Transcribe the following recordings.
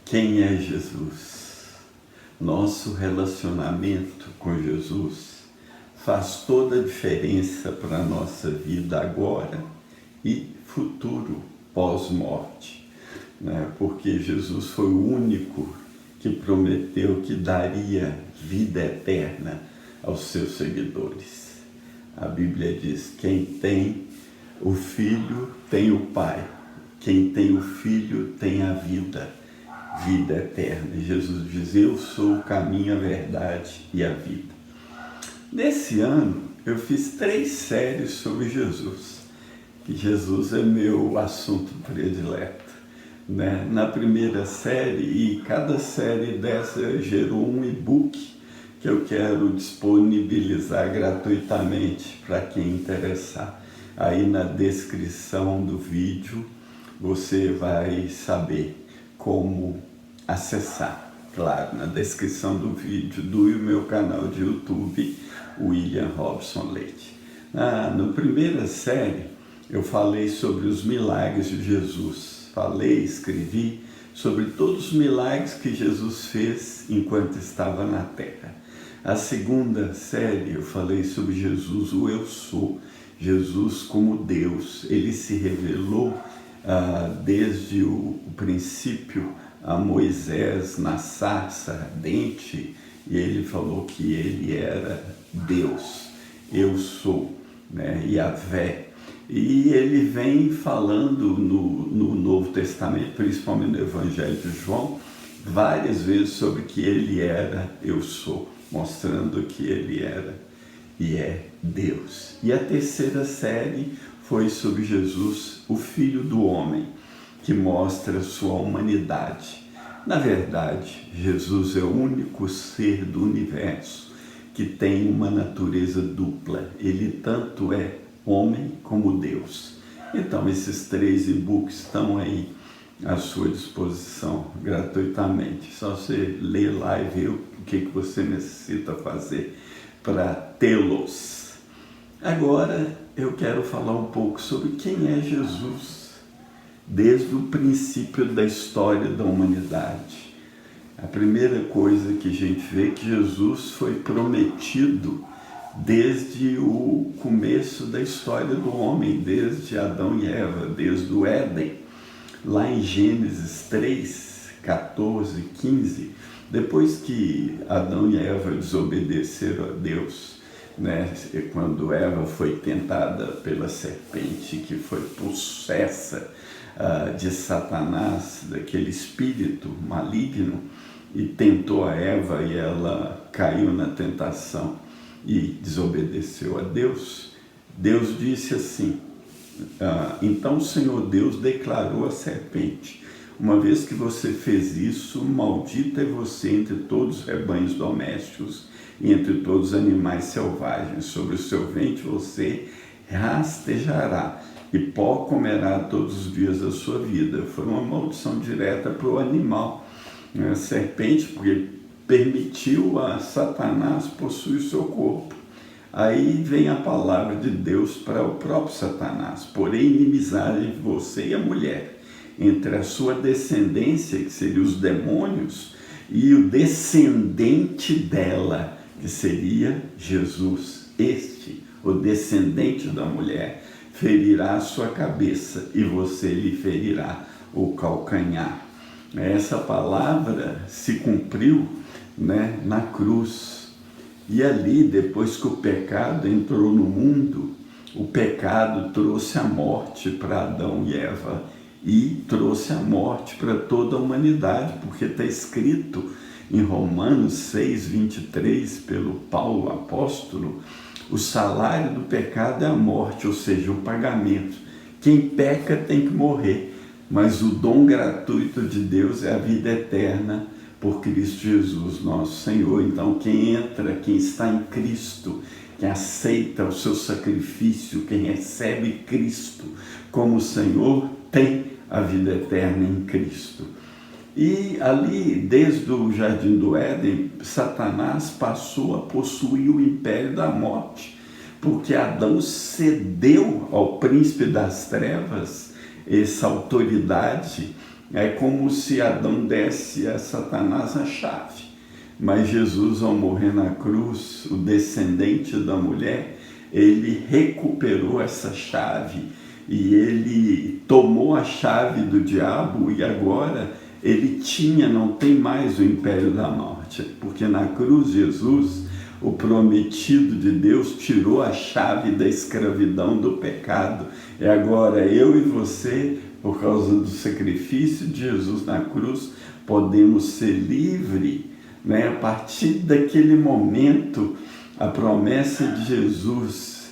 Quem é Jesus? Nosso relacionamento com Jesus faz toda a diferença para a nossa vida agora e futuro, pós-morte, né? Porque Jesus foi o único que prometeu que daria vida eterna aos seus seguidores. A Bíblia diz: quem tem o Filho tem o Pai, quem tem o Filho tem a vida eterna. E Jesus diz: eu sou o caminho, a verdade e a vida. Nesse ano eu fiz 3 séries sobre Jesus, que Jesus é meu assunto predileto, né? Na primeira série, e cada série dessa gerou um e-book que eu quero disponibilizar gratuitamente para quem interessar. Aí na descrição do vídeo você vai saber como acessar. Claro, na descrição do vídeo do meu canal de YouTube, William Robson Leite. Na primeira série eu falei sobre os milagres de Jesus. Escrevi sobre todos os milagres que Jesus fez enquanto estava na terra. A segunda série eu falei sobre Jesus, o Eu Sou. Jesus como Deus. Ele se revelou desde o princípio a Moisés na sarça ardente, e ele falou que ele era Deus. Eu sou, né? Yahvé. E ele vem falando no Novo Testamento, principalmente no Evangelho de João, várias vezes sobre que ele era Eu Sou, mostrando que ele era e é Deus. E a terceira série foi sobre Jesus, o Filho do Homem, que mostra sua humanidade. Na verdade, Jesus é o único ser do universo que tem uma natureza dupla. Ele tanto é homem como Deus. Então, esses 3 e-books estão aí à sua disposição gratuitamente. Só você ler lá e ver o que você necessita fazer para tê-los. Agora eu quero falar um pouco sobre quem é Jesus, desde o princípio da história da humanidade. A primeira coisa que a gente vê é que Jesus foi prometido desde o começo da história do homem, desde Adão e Eva, desde o Éden. Lá em Gênesis 3, 14, 15, depois que Adão e Eva desobedeceram a Deus, né? Quando Eva foi tentada pela serpente, que foi possessa de Satanás, daquele espírito maligno, e tentou a Eva e ela caiu na tentação e desobedeceu a Deus, Deus disse assim: então o Senhor Deus declarou à serpente: uma vez que você fez isso, maldita é você entre todos os rebanhos domésticos e entre todos os animais selvagens. Sobre o seu ventre você rastejará e pó comerá todos os dias da sua vida. Foi uma maldição direta para o animal, a serpente, porque permitiu a Satanás possuir o seu corpo. Aí vem a palavra de Deus para o próprio Satanás: porém inimizade entre você e a mulher, entre a sua descendência, que seria os demônios, e o descendente dela, que seria Jesus. Este, o descendente da mulher, ferirá a sua cabeça e você lhe ferirá o calcanhar. Essa palavra se cumpriu, né, na cruz. E ali, depois que o pecado entrou no mundo, o pecado trouxe a morte para Adão e Eva e trouxe a morte para toda a humanidade, porque está escrito em Romanos 6, 23, pelo Paulo apóstolo: o salário do pecado é a morte, ou seja, o pagamento. Quem peca tem que morrer, mas o dom gratuito de Deus é a vida eterna por Cristo Jesus, nosso Senhor. Então, quem entra, quem está em Cristo, quem aceita o seu sacrifício, quem recebe Cristo como Senhor, tem a vida eterna em Cristo. E ali, desde o Jardim do Éden, Satanás passou a possuir o império da morte, porque Adão cedeu ao príncipe das trevas essa autoridade É como se Adão desse a Satanás a chave. Mas Jesus, ao morrer na cruz, o descendente da mulher, ele recuperou essa chave e ele tomou a chave do diabo e agora ele não tem mais o império da morte, porque na cruz Jesus, o prometido de Deus, tirou a chave da escravidão do pecado. E agora eu e você, por causa do sacrifício de Jesus na cruz, podemos ser livres, né? A partir daquele momento, a promessa de Jesus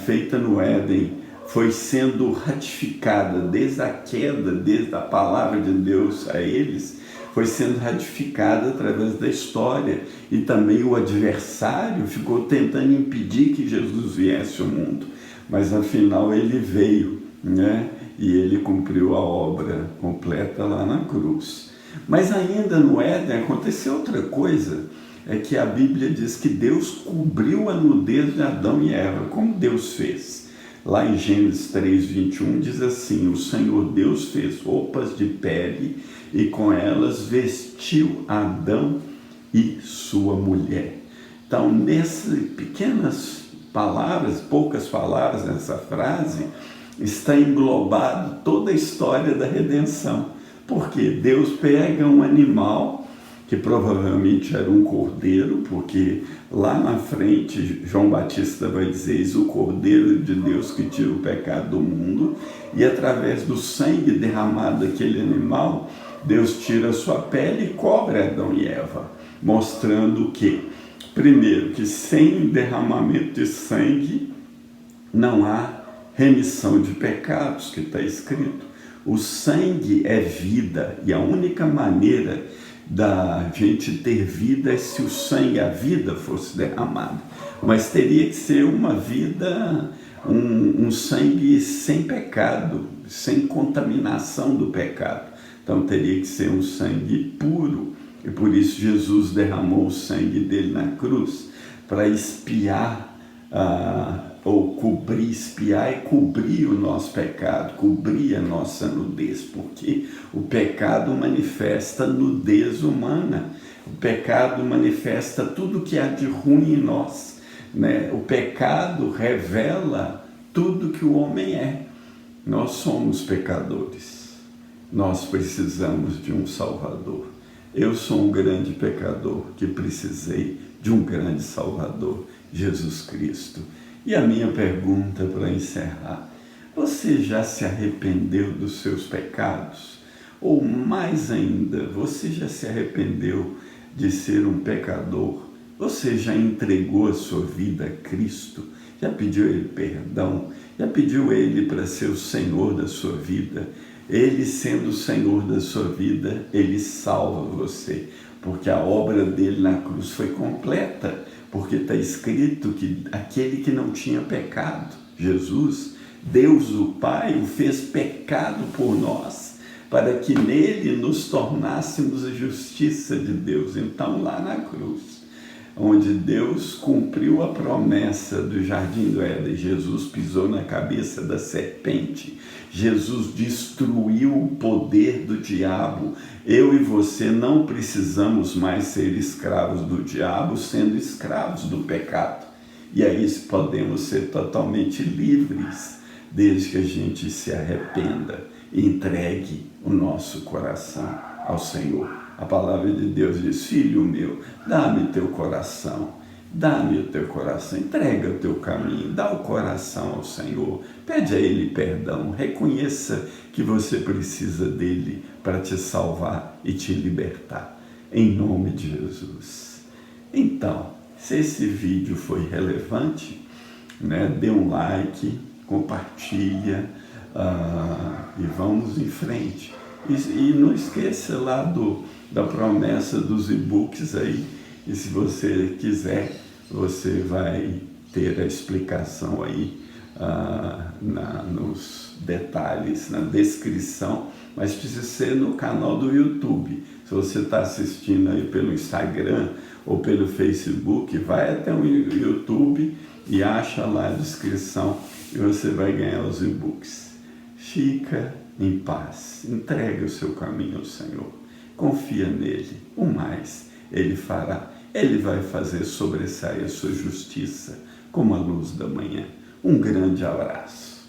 feita no Éden foi sendo ratificada desde a queda, desde a palavra de Deus a eles, foi sendo ratificada através da história. E também o adversário ficou tentando impedir que Jesus viesse ao mundo, mas afinal ele veio, né? E ele cumpriu a obra completa lá na cruz. Mas ainda no Éden aconteceu outra coisa, é que a Bíblia diz que Deus cobriu a nudez de Adão e Eva. Como Deus fez? Lá em Gênesis 3:21 diz assim: o Senhor Deus fez roupas de pele e com elas vestiu Adão e sua mulher. Então, nessas pequenas palavras, poucas palavras nessa frase, está englobado toda a história da redenção. Porque Deus pega um animal, que provavelmente era um cordeiro, porque lá na frente João Batista vai dizer: eis o cordeiro de Deus que tira o pecado do mundo, e através do sangue derramado daquele animal, Deus tira a sua pele e cobre Adão e Eva, mostrando que, primeiro, que sem derramamento de sangue não há remissão de pecados, que está escrito. O sangue é vida, e a única maneira da gente ter vida é se o sangue, a vida, fosse derramada. Mas teria que ser uma vida, um sangue sem pecado, sem contaminação do pecado. Então teria que ser um sangue puro, e por isso Jesus derramou o sangue dele na cruz, para expiar ou cobrir, espiar e cobrir o nosso pecado, cobrir a nossa nudez, porque o pecado manifesta nudez humana, o pecado manifesta tudo que há de ruim em nós, né? O pecado revela tudo que o homem é. Nós somos pecadores, nós precisamos de um Salvador. Eu sou um grande pecador que precisei de um grande Salvador, Jesus Cristo. E a minha pergunta para encerrar: você já se arrependeu dos seus pecados? Ou mais ainda, você já se arrependeu de ser um pecador? Você já entregou a sua vida a Cristo? Já pediu a Ele perdão? Já pediu a Ele para ser o Senhor da sua vida? Ele, sendo o Senhor da sua vida, Ele salva você, porque a obra dele na cruz foi completa. Porque está escrito que aquele que não tinha pecado, Jesus, Deus o Pai, o fez pecado por nós, para que nele nos tornássemos a justiça de Deus. Então, lá na cruz, onde Deus cumpriu a promessa do Jardim do Éden, Jesus pisou na cabeça da serpente, Jesus destruiu o poder do diabo. Eu e você não precisamos mais ser escravos do diabo, sendo escravos do pecado. E aí podemos ser totalmente livres, desde que a gente se arrependa e entregue o nosso coração ao Senhor. A palavra de Deus diz: filho meu, dá-me teu coração. Dá-me o teu coração, entrega o teu caminho, dá o coração ao Senhor, pede a Ele perdão, reconheça que você precisa dEle para te salvar e te libertar, em nome de Jesus. Então, se esse vídeo foi relevante, né, dê um like, compartilha e vamos em frente. E não esqueça lá da promessa dos e-books aí. E se você quiser, você vai ter a explicação aí nos detalhes, na descrição, mas precisa ser no canal do YouTube. Se você está assistindo aí pelo Instagram ou pelo Facebook, vai até o YouTube e acha lá a descrição e você vai ganhar os e-books. Fica em paz. Entregue o seu caminho ao Senhor. Confia nele. O mais ele fará. Ele vai fazer sobressair a sua justiça como a luz da manhã. Um grande abraço.